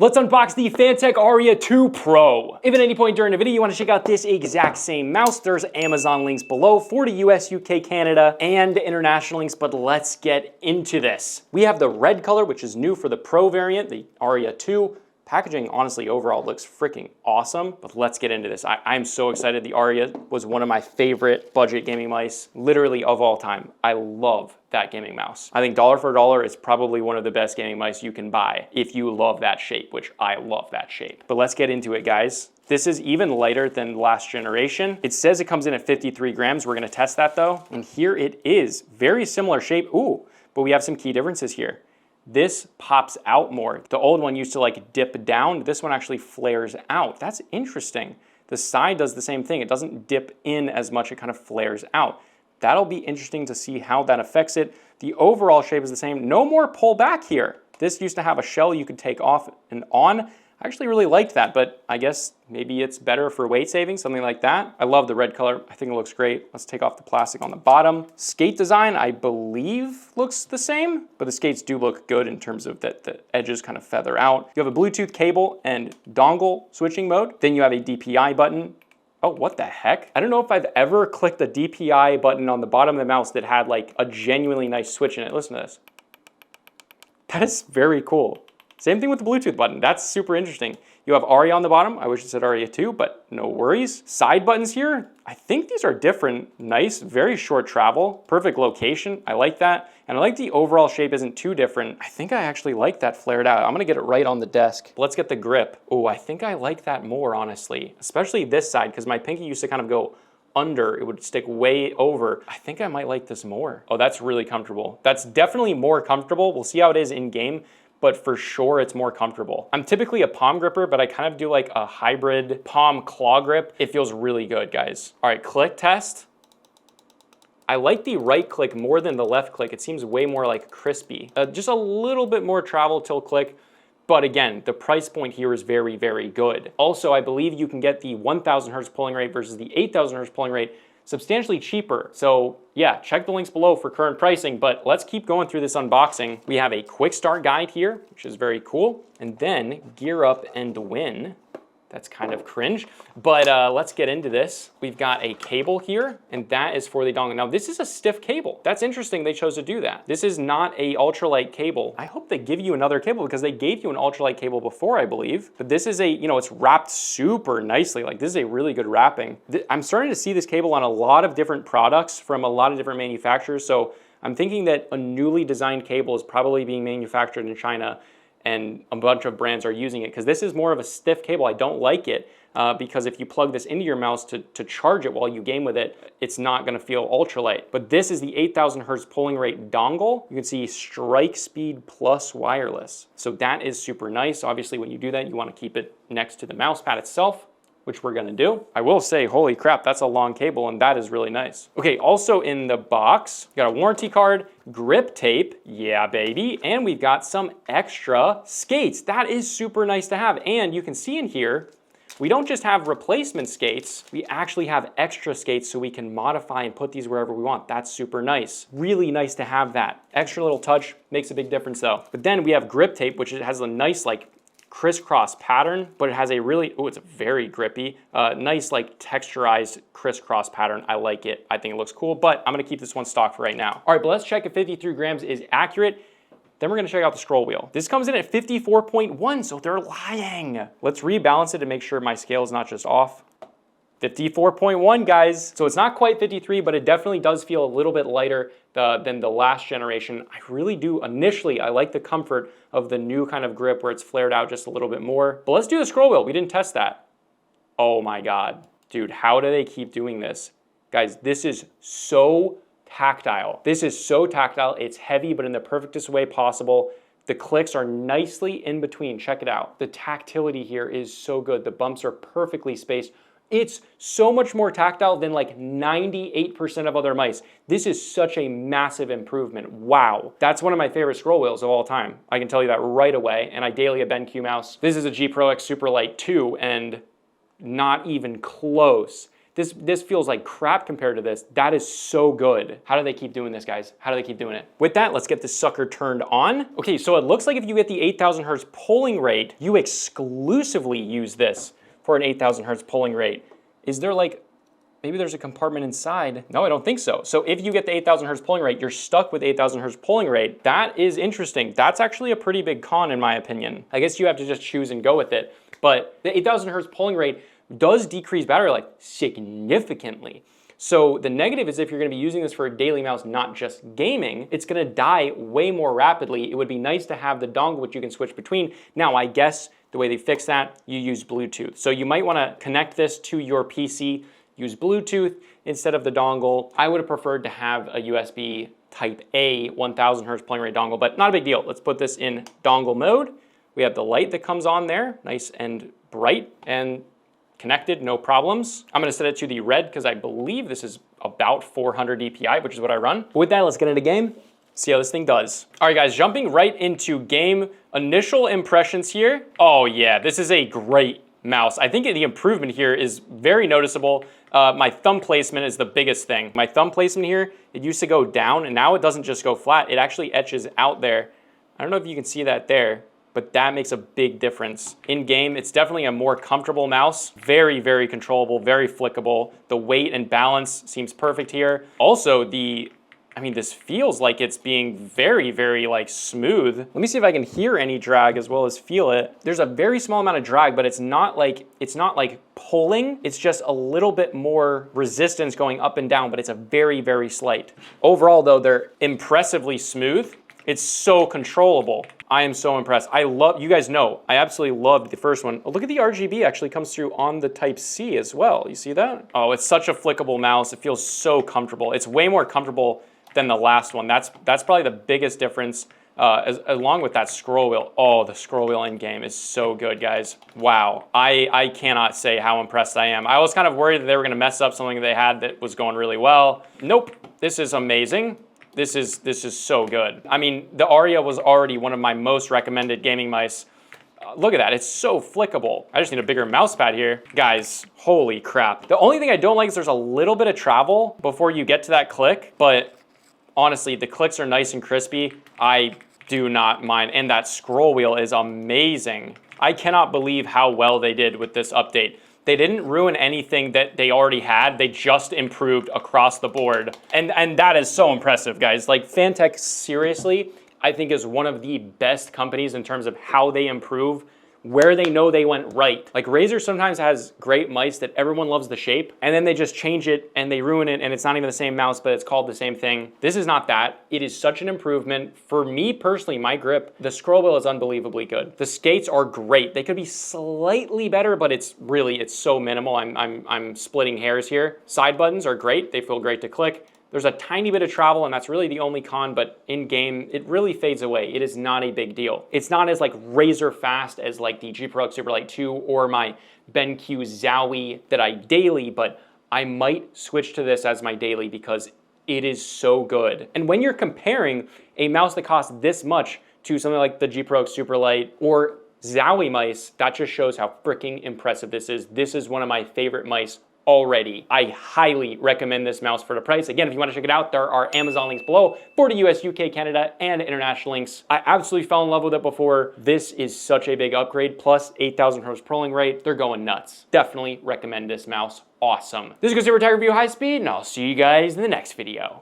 Let's unbox the Fantech Aria 2 Pro. If at any point during the video you want to check out this exact same mouse, there's Amazon links below for the US, UK, Canada, and international links, but let's get into this. We have the red color, which is new for the Pro variant, the Aria 2. Packaging, honestly, overall looks freaking awesome, but let's get into this. I'm so excited. The Aria was one of my favorite budget gaming mice, literally of all time. I love that gaming mouse. I think dollar for dollar, it's probably one of the best gaming mice you can buy if you love that shape, which I love that shape. But let's get into it, guys. This is even lighter than last generation. It says it comes in at 53 grams. We're gonna test that though. And here it is, very similar shape. Ooh, but we have some key differences here. This pops out more. The old one used to like dip down. This one actually flares out. That's interesting. The side does the same thing. It doesn't dip in as much, it kind of flares out. That'll be interesting to see how that affects it. The overall shape is the same. No more pull back here. This used to have a shell you could take off and on. I actually really liked that, but I guess maybe it's better for weight saving, something like that. I love the red color. I think it looks great. Let's take off the plastic on the bottom. Skate design, I believe, looks the same, but the skates do look good in terms of that the edges kind of feather out. You have a Bluetooth cable and dongle switching mode. Then you have a DPI button. Oh, what the heck? I don't know if I've ever clicked the DPI button on the bottom of the mouse that had like a genuinely nice switch in it. Listen to this. That is very cool. Same thing with the Bluetooth button. That's super interesting. You have Aria on the bottom. I wish it said Aria 2, but no worries. Side buttons here, I think these are different. Nice, very short travel, perfect location. I like that. And I like the overall shape isn't too different. I think I actually like that flared out. I'm gonna get it right on the desk. Let's get the grip. Oh, I think I like that more, honestly. Especially this side, because my pinky used to kind of go under, it would stick way over. I think I might like this more. Oh, that's really comfortable. That's definitely more comfortable. We'll see how it is in game, but for sure it's more comfortable. I'm typically a palm gripper, but I kind of do like a hybrid palm claw grip. It feels really good, guys. All right, click test. I like the right click more than the left click. It seems way more like crispy. Just a little bit more travel till click. But again, the price point here is very, very good. Also, I believe you can get the 1000 hertz polling rate versus the 8000 hertz polling rate substantially cheaper. So yeah, check the links below for current pricing, but let's keep going through this unboxing. We have a quick start guide here, which is very cool. And then gear up and win. That's kind of cringe, but let's get into this. We've got a cable here, and that is for the dongle. Now, this is a stiff cable. That's interesting they chose to do that. This is not a ultralight cable. I hope they give you another cable because they gave you an ultralight cable before, I believe. But this is a, you know, it's wrapped super nicely. Like, this is a really good wrapping. I'm starting to see this cable on a lot of different products from a lot of different manufacturers. So I'm thinking that a newly designed cable is probably being manufactured in China, and a bunch of brands are using it because this is more of a stiff cable. I don't like it because if you plug this into your mouse to charge it while you game with it, it's not gonna feel ultralight. But this is the 8000 hertz polling rate dongle. You can see strike speed plus wireless. So that is super nice. Obviously, when you do that, you wanna keep it next to the mouse pad itself, which we're gonna do. I will say, holy crap, that's a long cable and that is really nice. Okay, also in the box, we got a warranty card, grip tape, yeah baby, and we've got some extra skates. That is super nice to have. And you can see in here, we don't just have replacement skates, we actually have extra skates so we can modify and put these wherever we want. That's super nice. Really nice to have that. Extra little touch, makes a big difference though. But then we have grip tape, which has a nice like crisscross pattern, but it has a really, oh, it's very grippy, nice like texturized crisscross pattern. I like it. I think it looks cool, but I'm gonna keep this one stock for right now. All right, but let's check if 53 grams is accurate. Then we're gonna check out the scroll wheel. This comes in at 54.1, so they're lying. Let's rebalance it to make sure my scale is not just off. 54.1, guys. So it's not quite 53, but it definitely does feel a little bit lighter than the last generation. I really do, initially, I like the comfort of the new kind of grip where it's flared out just a little bit more. But let's do the scroll wheel. We didn't test that. Oh my God. Dude, how do they keep doing this? Guys, this is so tactile. This is so tactile. It's heavy, but in the perfectest way possible. The clicks are nicely in between. Check it out. The tactility here is so good. The bumps are perfectly spaced. It's so much more tactile than like 98% of other mice. This is such a massive improvement. Wow. That's one of my favorite scroll wheels of all time. I can tell you that right away. And ideally a BenQ mouse. This is a G Pro X Superlight 2 and not even close This feels like crap compared to this. That is so good. How do they keep doing this, guys? How do they keep doing it? With that, let's get this sucker turned on. Okay, so it looks like if you get the 8,000 hertz polling rate, you exclusively use this for an 8,000 hertz polling rate. Is there like, maybe there's a compartment inside? No, I don't think so. So if you get the 8,000 hertz polling rate, you're stuck with 8,000 hertz polling rate. That is interesting. That's actually a pretty big con in my opinion. I guess you have to just choose and go with it. But the 8,000 hertz polling rate does decrease battery life significantly. So the negative is if you're gonna be using this for a daily mouse, not just gaming, it's gonna die way more rapidly. It would be nice to have the dongle which you can switch between. Now, I guess the way they fix that, you use Bluetooth. So you might wanna connect this to your PC, use Bluetooth instead of the dongle. I would have preferred to have a USB Type A 1000 hertz polling rate dongle, but not a big deal. Let's put this in dongle mode. We have the light that comes on there, nice and bright and connected, no problems. I'm gonna set it to the red because I believe this is about 400 DPI, which is what I run. With that, let's get into game, see how this thing does. All right, guys, jumping right into game. Initial impressions here. Oh yeah, this is a great mouse. I think the improvement here is very noticeable. My thumb placement is the biggest thing. My thumb placement here, it used to go down and now it doesn't just go flat, it actually etches out there. I don't know if you can see that there, but that makes a big difference. In game, it's definitely a more comfortable mouse. Very, very controllable, very flickable. The weight and balance seems perfect here. Also, this feels like it's being very, very like smooth. Let me see if I can hear any drag as well as feel it. There's a very small amount of drag, but it's not like pulling. It's just a little bit more resistance going up and down, but it's a very, very slight. Overall though, they're impressively smooth. It's so controllable. I am so impressed. You guys know, I absolutely loved the first one. Oh, look at the RGB actually comes through on the Type-C as well. You see that? Oh, it's such a flickable mouse. It feels so comfortable. It's way more comfortable than the last one. That's probably the biggest difference, along with that scroll wheel. Oh, the scroll wheel in game is so good, guys. Wow, I cannot say how impressed I am. I was kind of worried that they were gonna mess up something they had that was going really well. Nope, this is amazing. This is so good. I mean, the Aria was already one of my most recommended gaming mice. Look at that, it's so flickable. I just need a bigger mouse pad here. Guys, holy crap. The only thing I don't like is there's a little bit of travel before you get to that click, but honestly, the clicks are nice and crispy. I do not mind, and that scroll wheel is amazing. I cannot believe how well they did with this update. They didn't ruin anything that they already had. They just improved across the board. And that is so impressive, guys. Like Fantech, seriously, I think is one of the best companies in terms of how they improve, where they know they went right. Like Razer sometimes has great mice that everyone loves the shape, and then they just change it and they ruin it and it's not even the same mouse, but it's called the same thing. This is not that. It is such an improvement. For me personally, my grip, the scroll wheel is unbelievably good. The skates are great. They could be slightly better, but it's so minimal. I'm splitting hairs here. Side buttons are great. They feel great to click. There's a tiny bit of travel, and that's really the only con, but in game, it really fades away. It is not a big deal. It's not as like razor fast as like the G Pro X Superlight 2 or my BenQ Zowie that I daily, but I might switch to this as my daily because it is so good. And when you're comparing a mouse that costs this much to something like the G Pro X Superlight or Zowie mice, that just shows how freaking impressive this is. This is one of my favorite mice already. I highly recommend this mouse for the price. Again, if you want to check it out, there are Amazon links below for the US, UK, Canada, and international links. I absolutely fell in love with it before. This is such a big upgrade, plus 8,000 hertz polling rate. They're going nuts. Definitely recommend this mouse. Awesome. This is Fantech Aria review high speed, and I'll see you guys in the next video.